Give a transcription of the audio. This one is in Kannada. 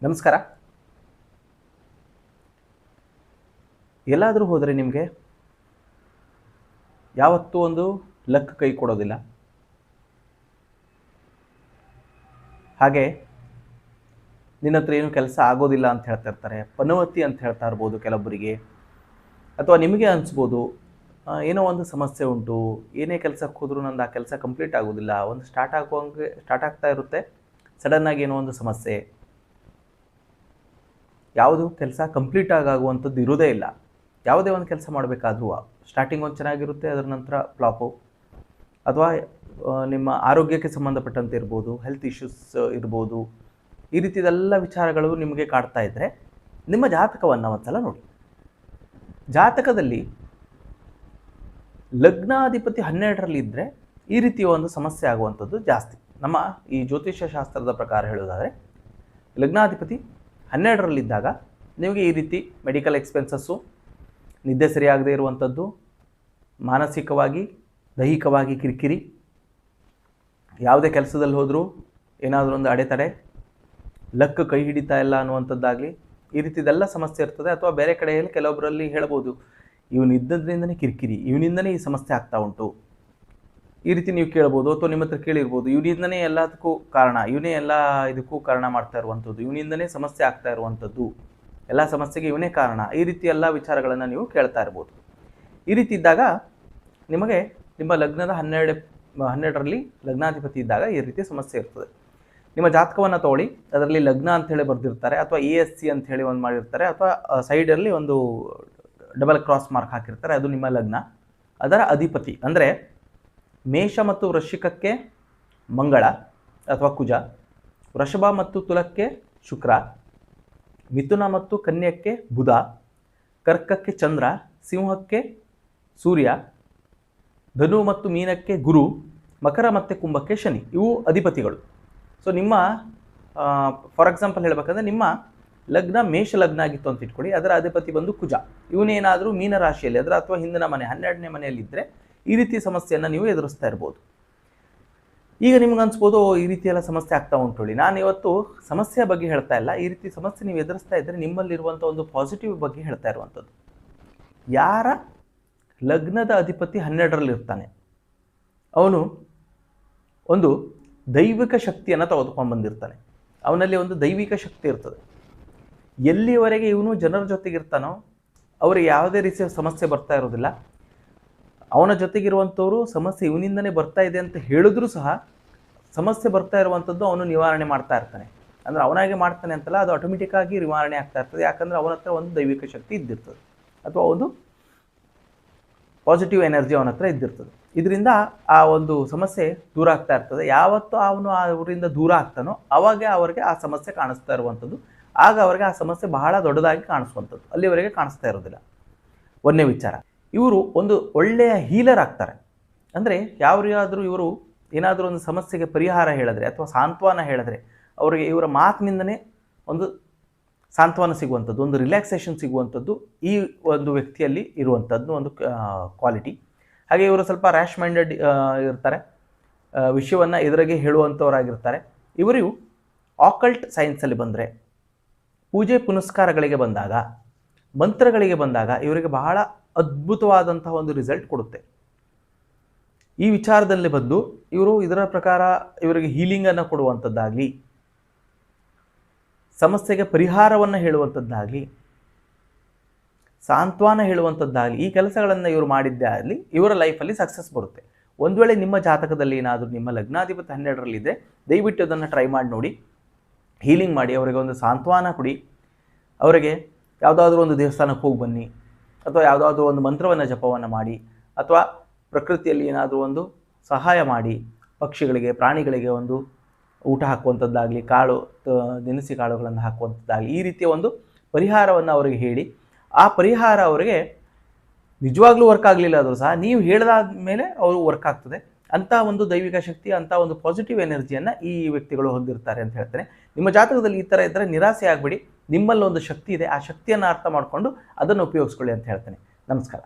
ನಮಸ್ಕಾರ. ಎಲ್ಲಾದರೂ ಹೋದರೆ ನಿಮಗೆ ಯಾವತ್ತೂ ಒಂದು ಲಕ್ ಕೈ ಕೊಡೋದಿಲ್ಲ. ಹಾಗೆ ನಿನ್ನ ಹತ್ರ ಏನು ಕೆಲಸ ಆಗೋದಿಲ್ಲ ಅಂತ ಹೇಳ್ತಾ ಇರ್ತಾರೆ. ಪನವತಿ ಅಂತ ಹೇಳ್ತಾ ಇರ್ಬೋದು ಕೆಲವೊಬ್ಬರಿಗೆ. ಅಥವಾ ನಿಮಗೆ ಅನಿಸ್ಬೋದು ಏನೋ ಒಂದು ಸಮಸ್ಯೆ ಉಂಟು, ಏನೇ ಕೆಲಸಕ್ಕೆ ಹೋದರೂ ನಂದು ಆ ಕೆಲಸ ಕಂಪ್ಲೀಟ್ ಆಗೋದಿಲ್ಲ. ಒಂದು ಸ್ಟಾರ್ಟ್ ಆಗ್ತಾ ಇರುತ್ತೆ, ಸಡನ್ನಾಗಿ ಏನೋ ಒಂದು ಸಮಸ್ಯೆ, ಯಾವುದು ಕೆಲಸ ಕಂಪ್ಲೀಟ್ ಆಗುವಂಥದ್ದು ಇರೋದೇ ಇಲ್ಲ. ಯಾವುದೇ ಒಂದು ಕೆಲಸ ಮಾಡಬೇಕಾದ್ರೂ ಸ್ಟಾರ್ಟಿಂಗ್ ಒಂದು ಚೆನ್ನಾಗಿರುತ್ತೆ, ಅದರ ನಂತರ ಫ್ಲಾಪು. ಅಥವಾ ನಿಮ್ಮ ಆರೋಗ್ಯಕ್ಕೆ ಸಂಬಂಧಪಟ್ಟಂತೆ ಇರ್ಬೋದು, ಹೆಲ್ತ್ ಇಶ್ಯೂಸ್ ಇರ್ಬೋದು. ಈ ರೀತಿಯದೆಲ್ಲ ವಿಚಾರಗಳು ನಿಮಗೆ ಕಾಡ್ತಾ ಇದ್ದರೆ ನಿಮ್ಮ ಜಾತಕವನ್ನು ಒಂದ್ಸಲ ನೋಡಿ. ಜಾತಕದಲ್ಲಿ ಲಗ್ನಾಧಿಪತಿ 12ರಲ್ಲಿ ಇದ್ದರೆ ಈ ರೀತಿಯ ಒಂದು ಸಮಸ್ಯೆ ಆಗುವಂಥದ್ದು ಜಾಸ್ತಿ. ನಮ್ಮ ಈ ಜ್ಯೋತಿಷ್ಯ ಶಾಸ್ತ್ರದ ಪ್ರಕಾರ ಹೇಳೋದಾದರೆ ಲಗ್ನಾಧಿಪತಿ 12ರಲ್ಲಿದ್ದಾಗ ನಿಮಗೆ ಈ ರೀತಿ ಮೆಡಿಕಲ್ ಎಕ್ಸ್ಪೆನ್ಸಸ್ಸು, ನಿದ್ದೆ ಸರಿಯಾಗದೇ ಇರುವಂಥದ್ದು, ಮಾನಸಿಕವಾಗಿ ದೈಹಿಕವಾಗಿ ಕಿರಿಕಿರಿ, ಯಾವುದೇ ಕೆಲಸದಲ್ಲಿ ಹೋದರೂ ಏನಾದರೂ ಒಂದು ಅಡೆತಡೆ, ಲಕ್ ಕೈ ಹಿಡಿತಾ ಇಲ್ಲ ಅನ್ನುವಂಥದ್ದಾಗಲಿ, ಈ ರೀತಿದೆಲ್ಲ ಸಮಸ್ಯೆ ಇರ್ತದೆ. ಅಥವಾ ಬೇರೆ ಕಡೆಯಲ್ಲಿ ಕೆಲವೊಬ್ಬರಲ್ಲಿ ಹೇಳ್ಬೋದು, ಇವನಿದ್ದದ್ರಿಂದನೇ ಕಿರಿಕಿರಿ, ಇವನಿಂದನೇ ಈ ಸಮಸ್ಯೆ ಆಗ್ತಾ ಉಂಟು, ಈ ರೀತಿ ನೀವು ಕೇಳ್ಬೋದು. ಅಥವಾ ನಿಮ್ಮ ಹತ್ರ ಕೇಳಿರ್ಬೋದು, ಇವನಿಂದನೇ ಎಲ್ಲದಕ್ಕೂ ಕಾರಣ, ಇವನೇ ಎಲ್ಲ ಇದಕ್ಕೂ ಕಾರಣ ಮಾಡ್ತಾ ಇರುವಂಥದ್ದು, ಇವನಿಂದನೇ ಸಮಸ್ಯೆ ಆಗ್ತಾ ಇರುವಂಥದ್ದು, ಎಲ್ಲ ಸಮಸ್ಯೆಗೆ ಇವನೇ ಕಾರಣ, ಈ ರೀತಿ ಎಲ್ಲ ವಿಚಾರಗಳನ್ನು ನೀವು ಕೇಳ್ತಾ ಇರ್ಬೋದು. ಈ ರೀತಿ ಇದ್ದಾಗ ನಿಮಗೆ ನಿಮ್ಮ ಲಗ್ನದ 12ರಲ್ಲಿ ಲಗ್ನಾಧಿಪತಿ ಇದ್ದಾಗ ಈ ರೀತಿ ಸಮಸ್ಯೆ ಇರ್ತದೆ. ನಿಮ್ಮ ಜಾತಕವನ್ನು ತೊಗೊಳ್ಳಿ, ಅದರಲ್ಲಿ ಲಗ್ನ ಅಂಥೇಳಿ ಬರೆದಿರ್ತಾರೆ, ಅಥವಾ ESC ಅಂಥೇಳಿ ಒಂದು ಮಾಡಿರ್ತಾರೆ, ಅಥವಾ ಸೈಡಲ್ಲಿ ಒಂದು ಡಬಲ್ ಕ್ರಾಸ್ ಮಾರ್ಕ್ ಹಾಕಿರ್ತಾರೆ, ಅದು ನಿಮ್ಮ ಲಗ್ನ. ಅದರ ಅಧಿಪತಿ ಅಂದರೆ ಮೇಷ ಮತ್ತು ವೃಶ್ಚಿಕಕ್ಕೆ ಮಂಗಳ ಅಥವಾ ಕುಜ, ವೃಷಭ ಮತ್ತು ತುಲಕ್ಕೆ ಶುಕ್ರ, ಮಿಥುನ ಮತ್ತು ಕನ್ಯಕ್ಕೆ ಬುಧ, ಕರ್ಕಕ್ಕೆ ಚಂದ್ರ, ಸಿಂಹಕ್ಕೆ ಸೂರ್ಯ, ಧನು ಮತ್ತು ಮೀನಕ್ಕೆ ಗುರು, ಮಕರ ಮತ್ತು ಕುಂಭಕ್ಕೆ ಶನಿ. ಇವು ಅಧಿಪತಿಗಳು. ಸೊ ನಿಮ್ಮ ಫಾರ್ ಎಕ್ಸಾಂಪಲ್ ಹೇಳಬೇಕಂದ್ರೆ ನಿಮ್ಮ ಲಗ್ನ ಮೇಷ ಲಗ್ನ ಆಗಿತ್ತು ಅಂತ ಇಟ್ಕೊಳ್ಳಿ, ಅದರ ಅಧಿಪತಿ ಬಂದು ಕುಜ. ಇವನೇನಾದರೂ ಮೀನ ರಾಶಿಯಲ್ಲಿ ಅದರ ಅಥವಾ ಹಿಂದಿನ ಮನೆ 12ನೇ ಮನೆಯಲ್ಲಿದ್ದರೆ ಈ ರೀತಿ ಸಮಸ್ಯೆಯನ್ನು ನೀವು ಎದುರಿಸ್ತಾ ಇರ್ಬೋದು. ಈಗ ನಿಮ್ಗೆ ಅನ್ಸ್ಬೋದು, ಈ ರೀತಿ ಎಲ್ಲ ಸಮಸ್ಯೆ ಆಗ್ತಾ ಉಂಟು. ನಾನು ಇವತ್ತು ಸಮಸ್ಯೆ ಬಗ್ಗೆ ಹೇಳ್ತಾ ಇಲ್ಲ, ಈ ರೀತಿ ಸಮಸ್ಯೆ ನೀವು ಎದುರಿಸ್ತಾ ಇದ್ದರೆ ನಿಮ್ಮಲ್ಲಿರುವಂಥ ಒಂದು ಪಾಸಿಟಿವ್ ಬಗ್ಗೆ ಹೇಳ್ತಾ ಇರುವಂಥದ್ದು. ಯಾರ ಲಗ್ನದ ಅಧಿಪತಿ 12ರಲ್ಲಿ ಇರ್ತಾನೆ, ಅವನು ಒಂದು ದೈವಿಕ ಶಕ್ತಿಯನ್ನು ತೆಗೆದುಕೊಂಡು ಬಂದಿರ್ತಾನೆ. ಅವನಲ್ಲಿ ಒಂದು ದೈವಿಕ ಶಕ್ತಿ ಇರ್ತದೆ. ಎಲ್ಲಿವರೆಗೆ ಇವನು ಜನರ ಜೊತೆಗಿರ್ತಾನೋ ಅವರಿಗೆ ಯಾವುದೇ ರೀತಿಯ ಸಮಸ್ಯೆ ಬರ್ತಾ ಇರೋದಿಲ್ಲ. ಅವನ ಜೊತೆಗಿರುವಂಥವರು ಸಮಸ್ಯೆ ಇವನಿಂದನೇ ಬರ್ತಾ ಇದೆ ಅಂತ ಹೇಳಿದ್ರೂ ಸಹ ಸಮಸ್ಯೆ ಬರ್ತಾ ಇರುವಂಥದ್ದು ಅವನು ನಿವಾರಣೆ ಮಾಡ್ತಾ ಇರ್ತಾನೆ. ಅಂದರೆ ಅವನಾಗೆ ಮಾಡ್ತಾನೆ ಅಂತಲ್ಲ, ಅದು ಆಟೋಮೆಟಿಕ್ಕಾಗಿ ನಿವಾರಣೆ ಆಗ್ತಾ ಇರ್ತದೆ. ಯಾಕಂದರೆ ಅವನ ಹತ್ರ ಒಂದು ದೈವಿಕ ಶಕ್ತಿ ಇದ್ದಿರ್ತದೆ, ಅಥವಾ ಒಂದು ಪಾಸಿಟಿವ್ ಎನರ್ಜಿ ಅವನ ಹತ್ರ ಇದ್ದಿರ್ತದೆ. ಇದರಿಂದ ಆ ಒಂದು ಸಮಸ್ಯೆ ದೂರ ಆಗ್ತಾ ಇರ್ತದೆ. ಯಾವತ್ತು ಅವನು ಅವರಿಂದ ದೂರ ಆಗ್ತಾನೋ ಅವಾಗ ಅವರಿಗೆ ಆ ಸಮಸ್ಯೆ ಕಾಣಿಸ್ತಾ ಇರುವಂಥದ್ದು. ಆಗ ಅವರಿಗೆ ಆ ಸಮಸ್ಯೆ ಬಹಳ ದೊಡ್ಡದಾಗಿ ಕಾಣಿಸುವಂಥದ್ದು, ಅಲ್ಲಿವರೆಗೆ ಕಾಣಿಸ್ತಾ ಇರೋದಿಲ್ಲ. ಒಂದನೇ ವಿಚಾರ, ಇವರು ಒಂದು ಒಳ್ಳೆಯ ಹೀಲರ್ ಆಗ್ತಾರೆ. ಅಂದರೆ ಯಾವ್ರಿಗಾದರೂ ಇವರು ಏನಾದರೂ ಒಂದು ಸಮಸ್ಯೆಗೆ ಪರಿಹಾರ ಹೇಳಿದ್ರೆ ಅಥವಾ ಸಾಂತ್ವನ ಹೇಳಿದ್ರೆ ಅವರಿಗೆ ಇವರ ಮಾತಿನಿಂದನೇ ಒಂದು ಸಾಂತ್ವನ ಸಿಗುವಂಥದ್ದು, ಒಂದು ರಿಲ್ಯಾಕ್ಸೇಷನ್ ಸಿಗುವಂಥದ್ದು ಈ ಒಂದು ವ್ಯಕ್ತಿಯಲ್ಲಿ ಇರುವಂಥದ್ದು ಒಂದು ಕ್ವಾಲಿಟಿ. ಹಾಗೆ ಇವರು ಸ್ವಲ್ಪ ರ್ಯಾಶ್ ಮೈಂಡೆಡ್ ಇರ್ತಾರೆ, ವಿಷಯವನ್ನು ಎದುರಿಗೆ ಹೇಳುವಂಥವರಾಗಿರ್ತಾರೆ. ಇವರು ಆಕಲ್ಟ್ ಸೈನ್ಸಲ್ಲಿ ಬಂದರೆ, ಪೂಜೆ ಪುನಸ್ಕಾರಗಳಿಗೆ ಬಂದಾಗ, ಮಂತ್ರಗಳಿಗೆ ಬಂದಾಗ ಇವರಿಗೆ ಬಹಳ ಅದ್ಭುತವಾದಂತಹ ಒಂದು ರಿಸಲ್ಟ್ ಕೊಡುತ್ತೆ. ಈ ವಿಚಾರದಲ್ಲಿ ಬಂದು ಇವರು ಇದರ ಪ್ರಕಾರ ಇವರಿಗೆ ಹೀಲಿಂಗನ್ನು ಕೊಡುವಂಥದ್ದಾಗಲಿ, ಸಮಸ್ಯೆಗೆ ಪರಿಹಾರವನ್ನು ಹೇಳುವಂಥದ್ದಾಗಲಿ, ಸಾಂತ್ವನ ಹೇಳುವಂಥದ್ದಾಗಲಿ, ಈ ಕೆಲಸಗಳನ್ನು ಇವರು ಮಾಡಿದ್ದೇ ಆಗಲಿ ಇವರ ಲೈಫಲ್ಲಿ ಸಕ್ಸಸ್ ಬರುತ್ತೆ. ಒಂದು ವೇಳೆ ನಿಮ್ಮ ಜಾತಕದಲ್ಲಿ ಏನಾದರೂ ನಿಮ್ಮ ಲಗ್ನಾಧಿಪತಿ 12ರಲ್ಲಿದೆ, ದಯವಿಟ್ಟು ಅದನ್ನು ಟ್ರೈ ಮಾಡಿ ನೋಡಿ. ಹೀಲಿಂಗ್ ಮಾಡಿ, ಅವರಿಗೆ ಒಂದು ಸಾಂತ್ವನ ಕೊಡಿ. ಅವರಿಗೆ ಯಾವುದಾದ್ರೂ ಒಂದು ದೇವಸ್ಥಾನಕ್ಕೆ ಹೋಗಿ ಬನ್ನಿ, ಅಥವಾ ಯಾವುದಾದ್ರೂ ಒಂದು ಮಂತ್ರವನ್ನು ಜಪವನ್ನು ಮಾಡಿ, ಅಥವಾ ಪ್ರಕೃತಿಯಲ್ಲಿ ಏನಾದರೂ ಒಂದು ಸಹಾಯ ಮಾಡಿ, ಪಕ್ಷಿಗಳಿಗೆ ಪ್ರಾಣಿಗಳಿಗೆ ಒಂದು ಊಟ ಹಾಕುವಂಥದ್ದಾಗಲಿ, ದಿನಸಿ ಕಾಳುಗಳನ್ನು ಹಾಕುವಂಥದ್ದಾಗಲಿ, ಈ ರೀತಿಯ ಒಂದು ಪರಿಹಾರವನ್ನು ಅವರಿಗೆ ಹೇಳಿ. ಆ ಪರಿಹಾರ ಅವರಿಗೆ ನಿಜವಾಗ್ಲೂ ವರ್ಕ್ ಆಗಲಿಲ್ಲ ಆದರೂ ಸಹ ನೀವು ಹೇಳಿದಾದ ಮೇಲೆ ಅವರು ವರ್ಕ್ ಆಗ್ತದೆ. ಅಂಥ ಒಂದು ದೈವಿಕ ಶಕ್ತಿ, ಅಂಥ ಒಂದು ಪಾಸಿಟಿವ್ ಎನರ್ಜಿಯನ್ನು ಈ ವ್ಯಕ್ತಿಗಳು ಹೊಂದಿರ್ತಾರೆ ಅಂತ ಹೇಳ್ತೇನೆ. ನಿಮ್ಮ ಜಾತಕದಲ್ಲಿ ಈ ಥರ ಇದ್ದರೆ ನಿರಾಸೆ ಆಗಬೇಡಿ. ನಿಮ್ಮಲ್ಲಿ ಒಂದು ಶಕ್ತಿ ಇದೆ, ಆ ಶಕ್ತಿಯನ್ನು ಅರ್ಥ ಮಾಡಿಕೊಂಡು ಅದನ್ನು ಉಪಯೋಗಿಸ್ಕೊಳ್ಳಿ ಅಂತ ಹೇಳ್ತೇನೆ. ನಮಸ್ಕಾರ.